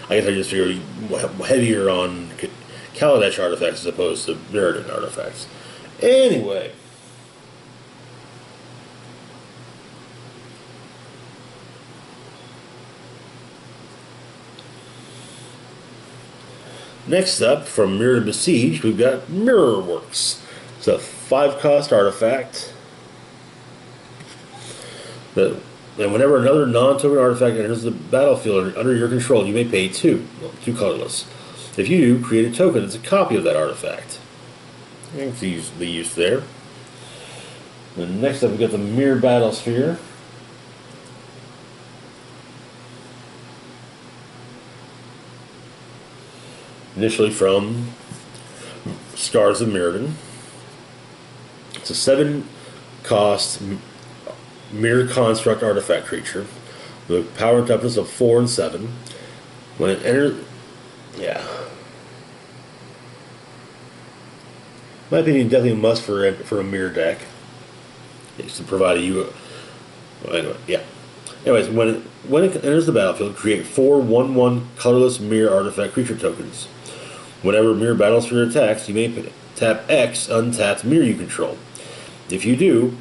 Speaker 1: I guess I just figured heavier on Kaladesh artifacts as opposed to Mirrodin artifacts. Anyway. Next up, from Mirrodin Besieged, we've got Mirrorworks. It's a 5-cost artifact. And whenever another non-token artifact enters the battlefield under your control, you may pay 2 colorless. If you do, create a token that's a copy of that artifact. You can see the use there. And next up, we've got the Mirror Battlesphere. Initially from Scars of Mirrodin. It's a 7-cost Mirror Construct artifact creature with power and toughness of 4 and 7. When it enters, in my opinion, definitely a must for a mirror deck. It's to provide Anyways, when it enters the battlefield, create 4 1/1 colorless mirror artifact creature tokens. Whenever Mirror Battlesphere attacks, you may tap X untapped mirror you control. If you do,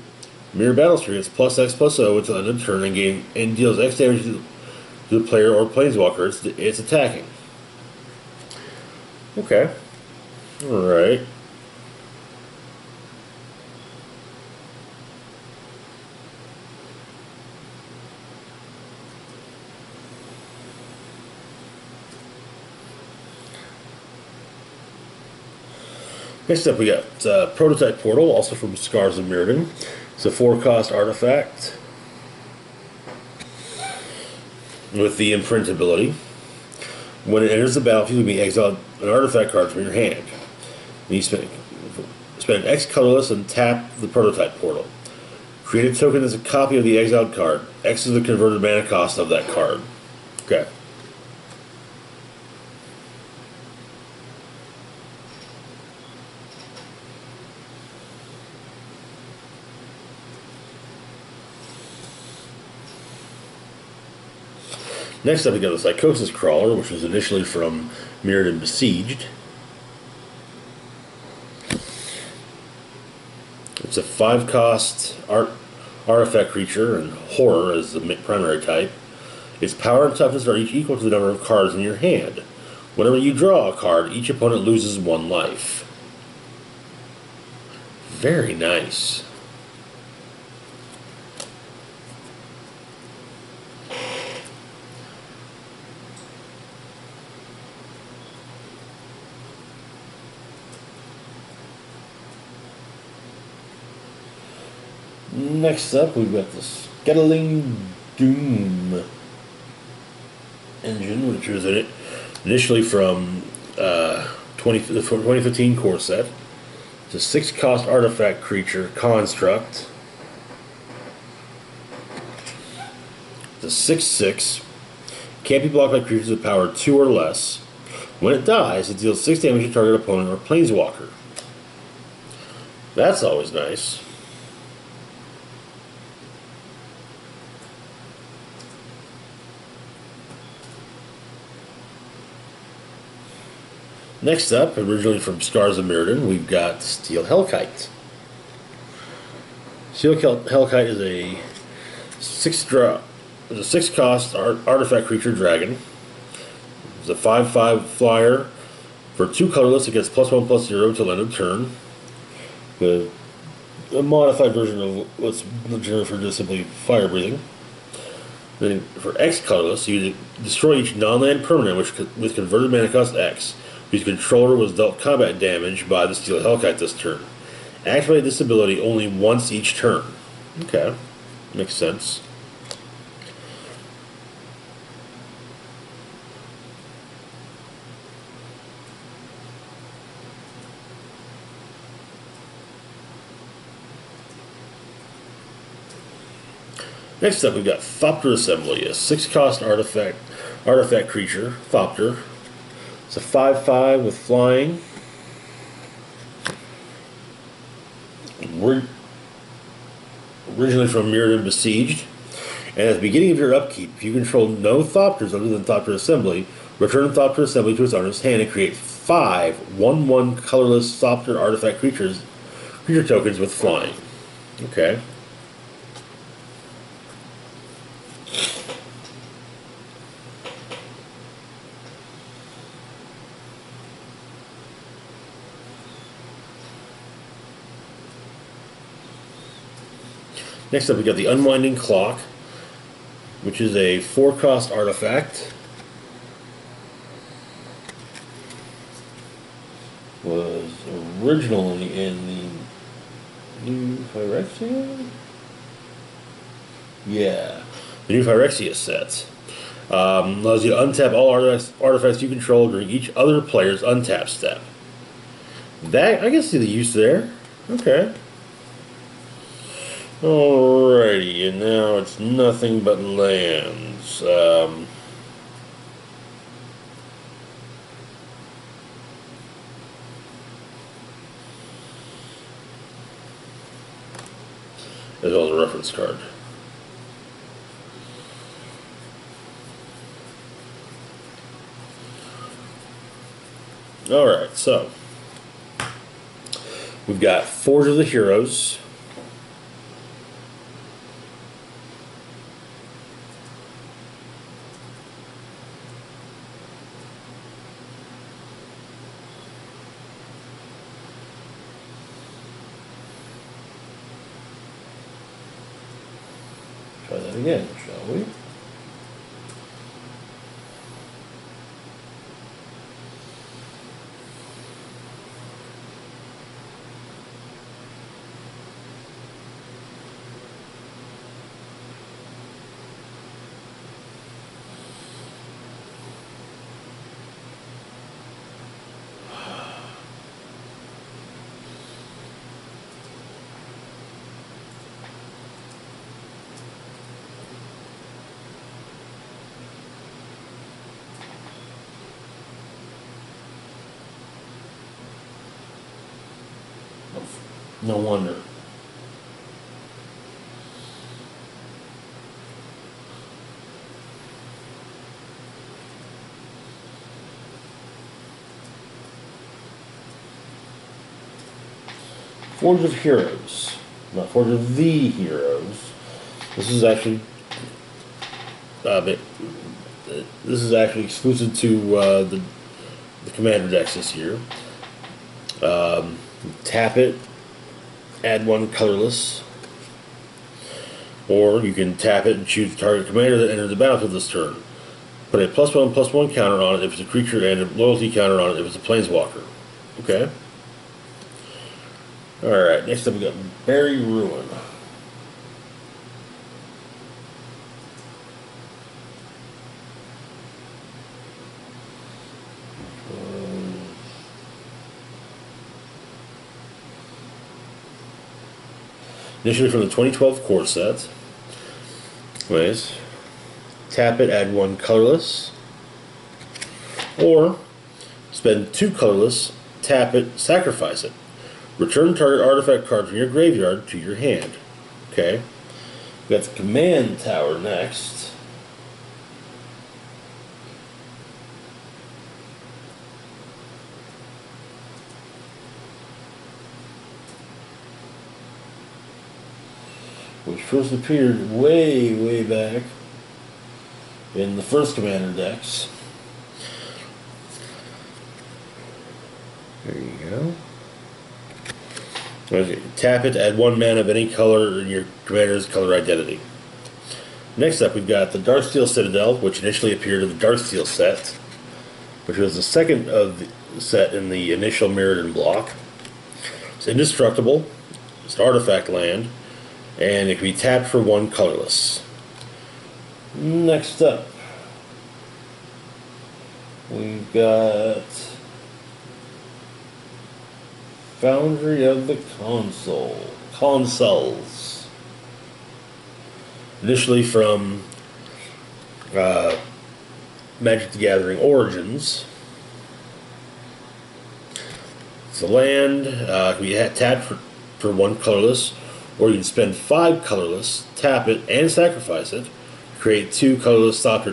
Speaker 1: Mirror Battlesphere gets +X/+0 until end of turn and deals X damage to the player or planeswalker it's attacking. Okay. Alright. Next up, we got Prototype Portal, also from Scars of Mirrodin. It's a 4-cost artifact with the imprint ability. When it enters the battlefield, you may exile an artifact card from your hand. And you spend X colorless and tap the Prototype Portal. Create a token as a copy of the exiled card. X is the converted mana cost of that card. Okay. Next up, we got the Psychosis Crawler, which was initially from Mirrodin Besieged. It's a 5-cost artifact creature, and horror is the primary type. Its power and toughness are each equal to the number of cards in your hand. Whenever you draw a card, each opponent loses 1 life. Very nice. Next up, we've got the Skettling Doom engine, which was initially from the 2015 core set. It's a 6-cost artifact creature construct. It's a 6/6. Can't be blocked by creatures with power 2 or less. When it dies, it deals 6 damage to target opponent or planeswalker. That's always nice. Next up, originally from Scars of Mirrodin, we've got Steel Hellkite. Steel Hellkite is a 6-cost artifact creature dragon. It's a 5/5 flyer for 2 colorless. It gets +1/+0 till end of turn. A modified version of what's generally referred to as simply fire breathing. Then for X colorless, you destroy each non-land permanent with converted mana cost X, whose controller was dealt combat damage by the Steel Hellkite this turn. Activate this ability only once each turn. Okay, makes sense. Next up, we've got Thopter Assembly, a 6-cost artifact creature, Thopter. It's a 5/5 with flying. We're originally from Mirrodin Besieged. And at the beginning of your upkeep, if you control no Thopters other than Thopter Assembly, return Thopter Assembly to its owner's hand and create 5 1/1 colorless Thopter artifact creature tokens with flying. Okay. Next up, we got the Unwinding Clock, which is a 4-cost artifact. Was originally in the New Phyrexia? Yeah, the New Phyrexia set. Allows you to untap all artifacts you control during each other player's untap step. That, I can see the use there. Okay. Alrighty, and now it's nothing but lands. As well as a reference card. Alright, so we've got Forge of the Heroes. Try that again, shall we? No wonder. Forge of Heroes. Not Forge of the Heroes. This is actually this is actually exclusive to the commander decks this year. Tap it, add one colorless, or you can tap it and choose the target commander that enters the battlefield this turn. Put a +1/+1 counter on it if it's a creature, and a loyalty counter on it if it's a planeswalker. Okay. Alright, next up we got Berry Ruin. Initially from the 2012 core set. Anyways, tap it, add one colorless. Or spend two colorless, tap it, sacrifice it. Return target artifact card from your graveyard to your hand. Okay. We got the command tower next. Which first appeared way back in the first commander decks. There you go. Okay. Tap it to add one mana of any color in your commander's color identity. Next up, we've got the Darksteel Citadel, which initially appeared in the Darksteel set, which was the second of the set in the initial Mirrodin block. It's indestructible. It's an artifact land, and it can be tapped for one colorless. Next up, we've got Foundry of the Consoles. Initially from Magic the Gathering Origins. It's a land, can be tapped for one colorless, or you can spend 5 colorless, tap it, and sacrifice it, create 2 colorless stopper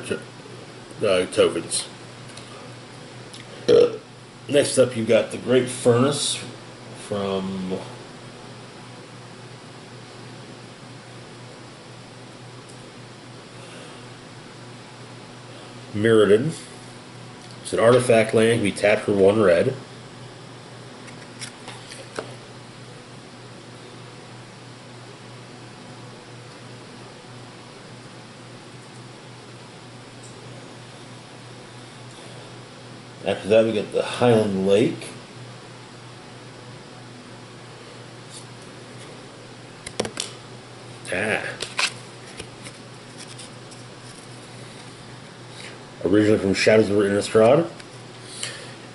Speaker 1: tokens. Next up, you've got the Great Furnace from Mirrodin. It's an artifact land, can be tapped for 1 red. After that, we get the Highland Lake. Originally from Shadows of Innistrad.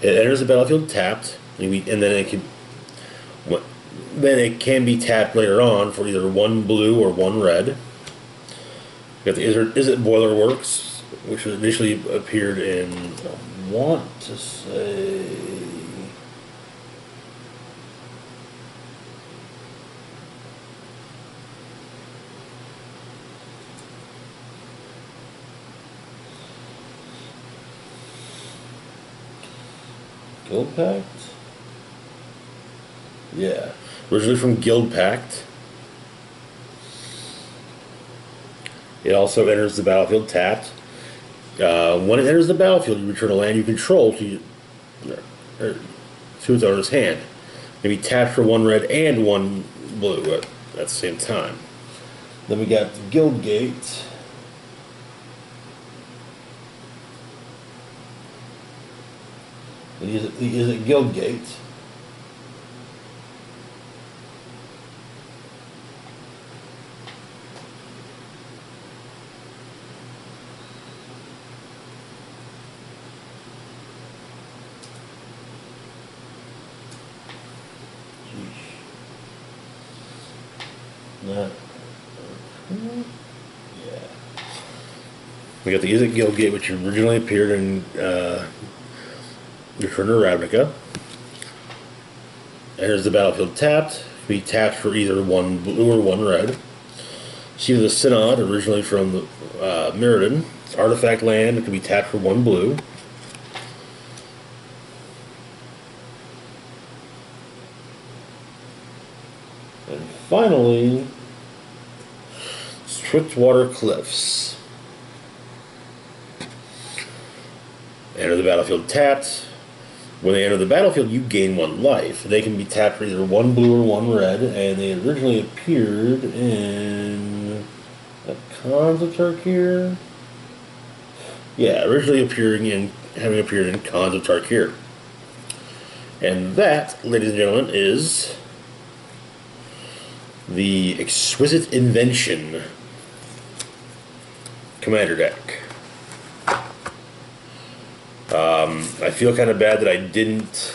Speaker 1: It enters the battlefield tapped, and then it can be tapped later on for either 1 blue or 1 red. We got the Is It Boiler Works, which initially appeared in, I want to say, Guild Pact? Yeah. Originally from Guild Pact. It also enters the battlefield tapped. When it enters the battlefield, you return a land you control to its owner's hand. Maybe tapped for 1 red and 1 blue at the same time. Then we got the Guild Gate. Is it Guild Gate? Not. Yeah. We got the Is It Guild Gate, which originally appeared in Return to Ravnica. Enters the battlefield tapped. Be tapped for either one blue or one red. Shield of the Synod, originally from Mirrodin. It's artifact land. It can be tapped for one blue. And finally, Swiftwater Cliffs. Enter the battlefield tapped. When they enter the battlefield, you gain one life. They can be tapped for either one blue or one red, and they originally appeared in Cons of Tarkir. Yeah, having appeared in Cons of Tarkir. And that, ladies and gentlemen, is the Exquisite Invention Commander deck. I feel kind of bad that I didn't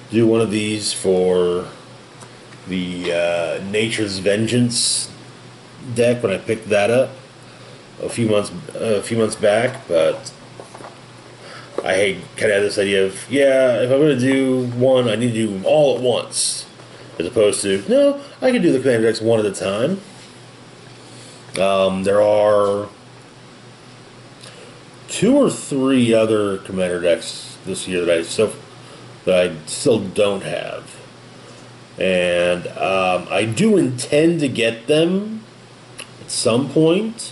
Speaker 1: do one of these for the Nature's Vengeance deck when I picked that up a few months back, but I kind of had this idea of, yeah, if I'm going to do one, I need to do them all at once, as opposed to, no, I can do the commander decks one at a time. There are 2 or 3 other commander decks this year that I still don't have, and I do intend to get them at some point,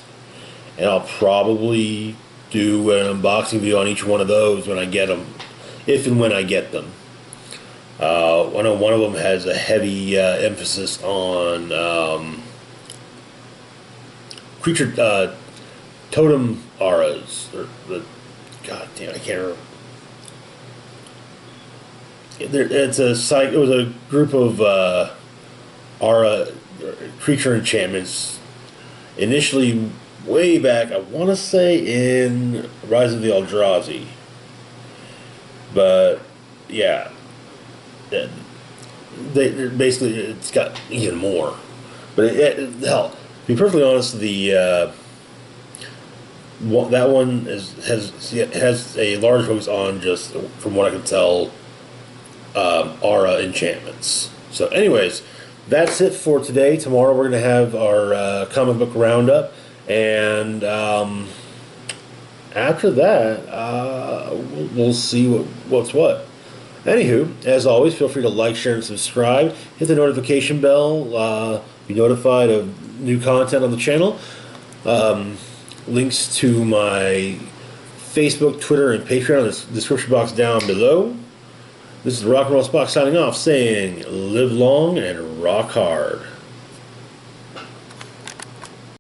Speaker 1: and I'll probably do an unboxing video on each one of those when I get them, if and when I get them. I know one of them has a heavy emphasis on creature totem auras, god damn, I can't remember. It was a group of aura creature enchantments, initially way back, I want to say in Rise of the Eldrazi, but yeah, they basically, it's got even more. But hell, to be perfectly honest, that one has a large focus on, just from what I can tell, aura enchantments. So anyways, that's it for today. Tomorrow we're going to have our comic book roundup, and after that we'll see what's what. Anywho, as always, feel free to like, share, and subscribe. Hit the notification bell. Be notified of new content on the channel. Links to my Facebook, Twitter, and Patreon in the description box down below. This is the Rock and Roll Spock signing off, saying live long and rock hard.